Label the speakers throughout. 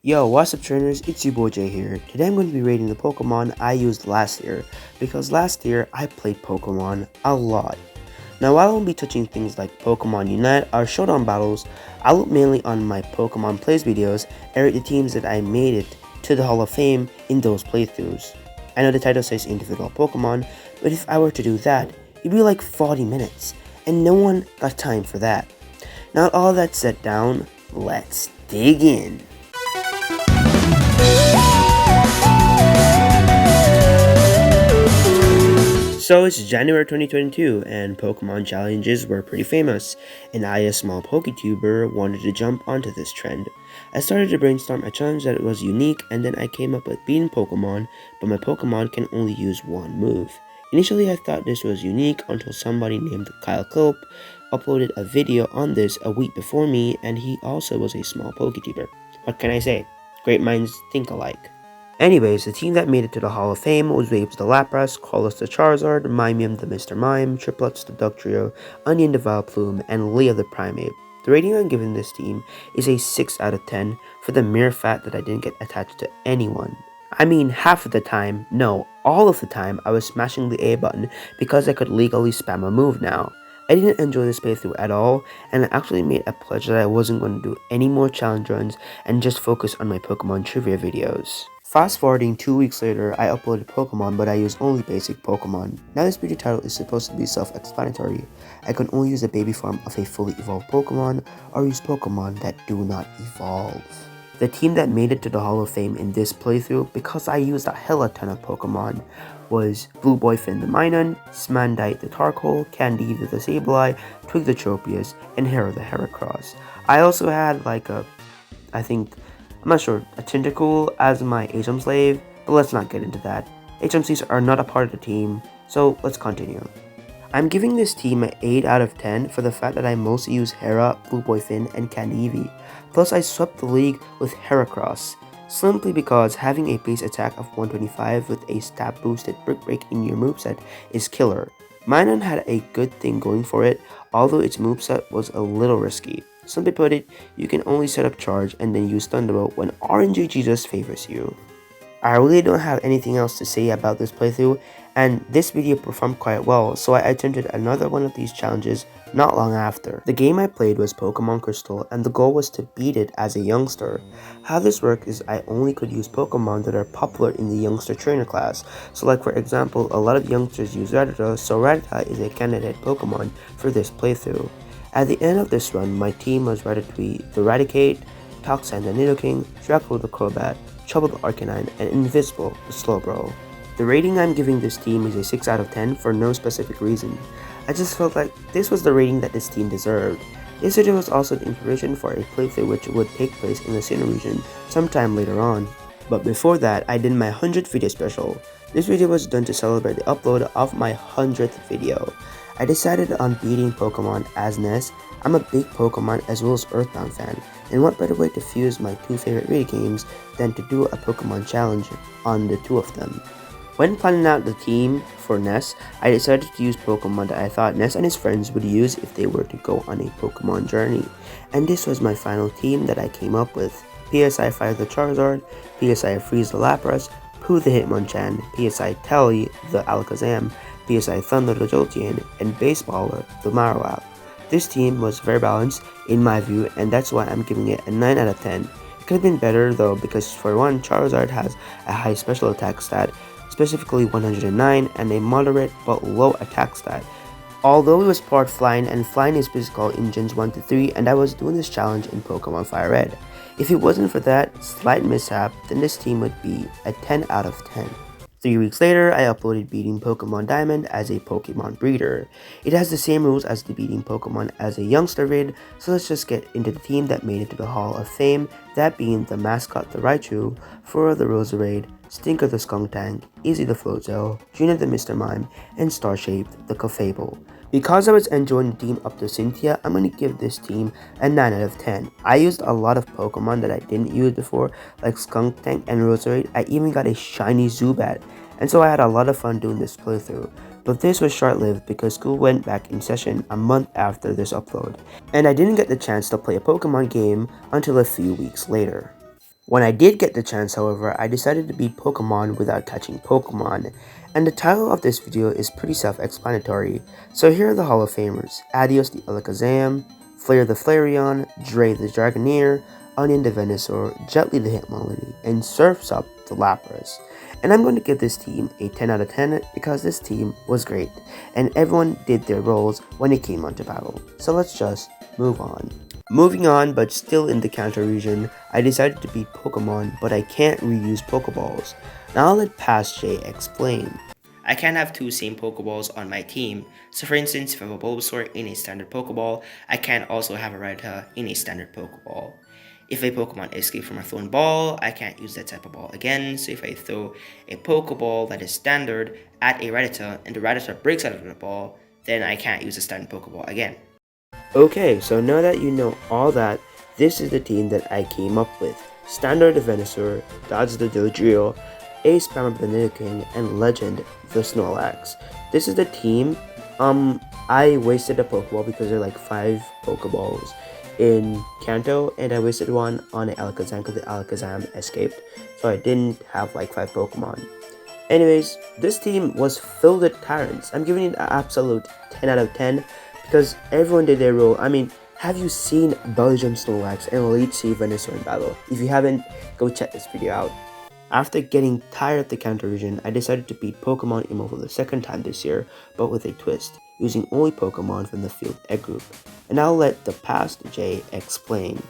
Speaker 1: Yo, what's up trainers, it's your boy Jay here. Today I'm going to be rating the Pokemon I used last year, because last year I played Pokemon a lot. Now I won't be touching things like Pokemon Unite or Showdown battles. I'll look mainly on my Pokemon plays videos and rate the teams that I made it to the Hall of Fame in those playthroughs. I know the title says individual Pokemon, but if I were to do that, it'd be like 40 minutes, and no one got time for that. Now all that set down, let's dig in. So it's January 2022 and Pokemon challenges were pretty famous, and I, a small PokeTuber, wanted to jump onto this trend. I started to brainstorm a challenge that was unique, and then I came up with beating Pokemon, but my Pokemon can only use one move. Initially I thought this was unique until somebody named Kyle Cope uploaded a video on this a week before me, and he also was a small PokeTuber. What can I say? Great minds think alike. Anyways, the team that made it to the Hall of Fame was Waves the Lapras, Colossus the Charizard, Mimium the Mr. Mime, Triplets the Dugtrio, Onion the Vileplume, and Leah the Primeape. The rating I'm giving this team is a 6 out of 10 for the mere fact that I didn't get attached to anyone. I mean, half of the time, no, all of the time, I was smashing the A button because I could legally spam a move now. I didn't enjoy this playthrough at all, and I actually made a pledge that I wasn't going to do any more challenge runs and just focus on my Pokemon trivia videos. Fast forwarding 2 weeks later, I uploaded Pokemon, but I used only basic Pokemon. Now this video title is supposed to be self-explanatory. I can only use a baby form of a fully evolved Pokemon, or use Pokemon that do not evolve. The team that made it to the Hall of Fame in this playthrough, because I used a hella ton of Pokemon, was Blue Boy Finn the Minun, Smandite the Tarkle, Candida the Sableye, Twig the Tropius, and Hera the Heracross. I also had I'm not sure, a Tentacool as my HM slave, but let's not get into that. HMCs are not a part of the team, so let's continue. I'm giving this team an 8 out of 10 for the fact that I mostly use Hera, Blue Boy Finn, and Candivi. Plus I swept the league with Heracross, simply because having a base attack of 125 with a stab boosted Brick Break in your moveset is killer. Minun had a good thing going for it, although its moveset was a little risky. Simply put it, you can only set up charge and then use Thunderbolt when RNG Jesus favors you. I really don't have anything else to say about this playthrough, and this video performed quite well, so I attempted another one of these challenges not long after. The game I played was Pokemon Crystal, and the goal was to beat it as a youngster. How this worked is I only could use Pokemon that are popular in the youngster trainer class. So like for example, a lot of youngsters use Rattata, so Rattata is a candidate Pokemon for this playthrough. At the end of this run, my team was Ratatouille the Raticate, Toxan the Nidoking, Dracula the Crobat, Trouble the Arcanine, and Invisible the Slowbro. The rating I'm giving this team is a 6 out of 10 for no specific reason. I just felt like this was the rating that this team deserved. This video was also the inspiration for a playthrough which would take place in the Sinnoh region sometime later on. But before that, I did my 100th video special. This video was done to celebrate the upload of my 100th video. I decided on beating Pokemon as Ness. I'm a big Pokemon as well as Earthbound fan, and what better way to fuse my two favorite video games than to do a Pokemon challenge on the two of them. When planning out the team for Ness, I decided to use Pokemon that I thought Ness and his friends would use if they were to go on a Pokemon journey, and this was my final team that I came up with. PSI Fire the Charizard, PSI Freeze the Lapras, Pooh the Hitmonchan, PSI Telly the Alakazam, PSI Thunder the Jolteon, and Baseballer the Marowak. This team was very balanced in my view, and that's why I'm giving it a 9 out of 10. It could have been better though, because for one, Charizard has a high special attack stat, specifically 109, and a moderate but low attack stat. Although it was part flying, and flying is physical in Gens 1 to 3, and I was doing this challenge in Pokemon Fire Red. If it wasn't for that slight mishap, then this team would be a 10 out of 10. 3 weeks later, I uploaded beating Pokemon Diamond as a Pokemon breeder. It has the same rules as the beating Pokemon as a youngster vid, so let's just get into the team that made it to the Hall of Fame, that being the mascot the Raichu, Fura the Roserade, Stinker the Skuntank, Izzy the Floatzel, Juna the Mr. Mime, and Starshaped the Clefable. Because I was enjoying the team up to Cynthia, I'm going to give this team a 9 out of 10. I used a lot of Pokemon that I didn't use before, like Skuntank and Roserade. I even got a shiny Zubat, and so I had a lot of fun doing this playthrough. But this was short-lived because school went back in session a month after this upload, and I didn't get the chance to play a Pokemon game until a few weeks later. When I did get the chance, however, I decided to beat Pokemon without catching Pokemon, and the title of this video is pretty self-explanatory. So here are the Hall of Famers: Adios the Alakazam, Flare the Flareon, Dre the Dragonair, Onion the Venusaur, Jetly the Hitmonlee, and Surf's Up the Lapras. And I'm going to give this team a 10 out of 10 because this team was great, and everyone did their roles when it came onto battle. So let's just move on. Moving on, but still in the Kanto region, I decided to beat Pokemon, but I can't reuse Pokeballs. Now I'll let Past J explain.
Speaker 2: I can't have two same Pokeballs on my team. So for instance, if I have a Bulbasaur in a standard Pokeball, I can't also have a Rattata in a standard Pokeball. If a Pokemon escapes from a thrown ball, I can't use that type of ball again. So if I throw a Pokeball that is standard at a Rattata and the Rattata breaks out of the ball, then I can't use a standard Pokeball again.
Speaker 1: Okay, so now that you know all that, this is the team that I came up with. Standard the Venusaur, Dodge the Dodrio, Ace Spammer the Nidoking, and Legend the Snorlax. This is the team. I wasted a Pokeball because there are like 5 Pokeballs in Kanto, and I wasted one on an Alakazam because the Alakazam escaped, so I didn't have like 5 Pokemon. Anyways, this team was filled with Tyrants. I'm giving it an absolute 10 out of 10 because everyone did their role. I mean, have you seen Belgium Snorlax and Elite Sea Venusaur in battle? If you haven't, go check this video out. After getting tired of the Kanto region, I decided to beat Pokemon Imo for the second time this year, but with a twist, using only Pokemon from the field egg group. And I'll let the Past J explain.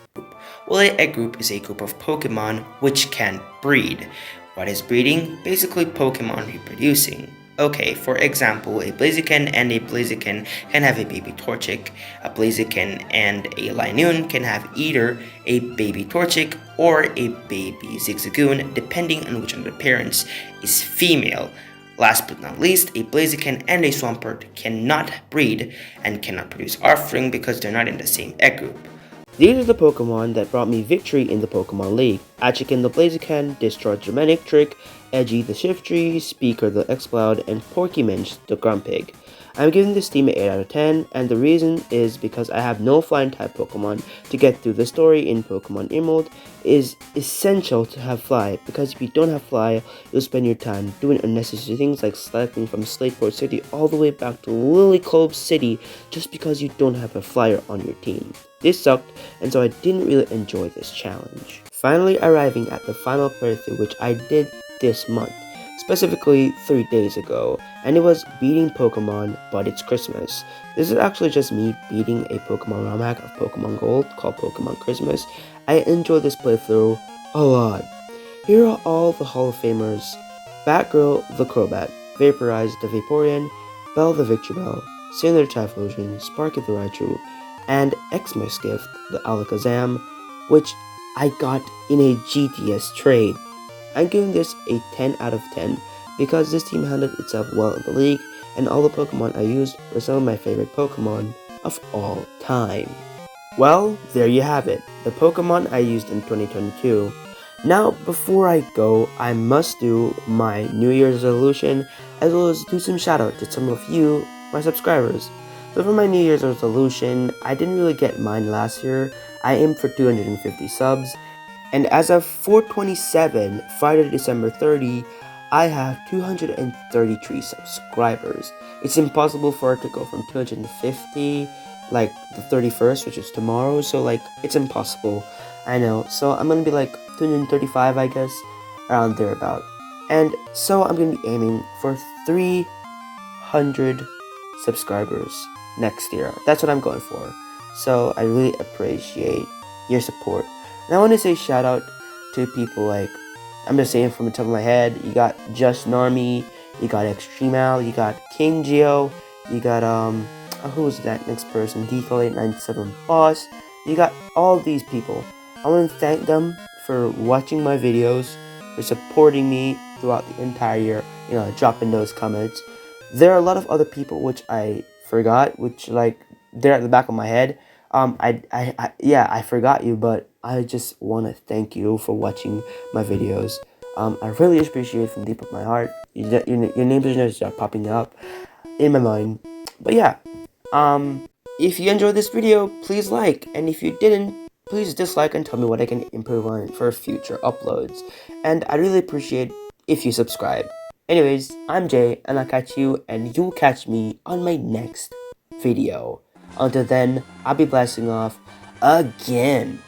Speaker 2: Well, an egg group is a group of Pokemon which can breed. What is breeding? Basically Pokemon reproducing. Okay, for example, a Blaziken and a Blaziken can have a baby Torchic. A Blaziken and a Linoone can have either a baby Torchic or a baby Zigzagoon, depending on which of the parents is female. Last but not least, a Blaziken and a Swampert cannot breed and cannot produce offspring because they're not in the same egg group.
Speaker 1: These are the Pokemon that brought me victory in the Pokemon League. Achiken the Blaziken, Destroy Germanic Trick, Edgy the Shiftry, Speaker the Exploud, and Porkyminch the Grumpig. I'm giving this team an 8 out of 10, and the reason is because I have no flying type Pokemon to get through the story in Pokemon Emerald. It is essential to have fly, because if you don't have fly, you'll spend your time doing unnecessary things like cycling from Slateport City all the way back to Lily Cove City just because you don't have a flyer on your team. This sucked, and so I didn't really enjoy this challenge. Finally arriving at the final playthrough, which I did this month, specifically 3 days ago, and it was beating Pokemon, but it's Christmas. This is actually just me beating a Pokemon ROM hack of Pokemon Gold called Pokemon Christmas. I enjoyed this playthrough a lot. Here are all the Hall of Famers: Batgirl the Crobat, Vaporize the Vaporeon, Belle the Victreebel, Cinder the Typhlosion, Sparky the Raichu, and Xmas Gift the Alakazam, which I got in a GTS trade. I'm giving this a 10 out of 10 because this team handled itself well in the league, and all the Pokemon I used were some of my favorite Pokemon of all time. Well, there you have it, the Pokemon I used in 2022. Now, before I go, I must do my New Year's resolution, as well as do some shout out to some of you, my subscribers. So for my New Year's resolution, I didn't really get mine last year. I aimed for 250 subs, and as of 4/27, Friday, December 30, I have 233 subscribers. It's impossible for it to go from 250, like the 31st, which is tomorrow, so like, it's impossible, I know. So I'm gonna be like 235, I guess, around there about. And so I'm gonna be aiming for 300 subscribers next year. That's what I'm going for. So I really appreciate your support. And I want to say shout out to people like, I'm just saying from the top of my head, you got Just Narmy, you got Extreme Al, you got King Geo, you got who was that next person, Decal897 Boss. You got all these people. I want to thank them for watching my videos, for supporting me throughout the entire year, dropping those comments. There are a lot of other people which I forgot, which like they're at the back of my head. I forgot you, but I just want to thank you for watching my videos. I really appreciate it from deep of my heart. Your names are going to start popping up in my mind. But yeah, if you enjoyed this video, please like, and if you didn't, please dislike and tell me what I can improve on for future uploads. And I really appreciate if you subscribe. Anyways, I'm Jay, and I'll catch you, and you'll catch me on my next video. Until then, I'll be blasting off again.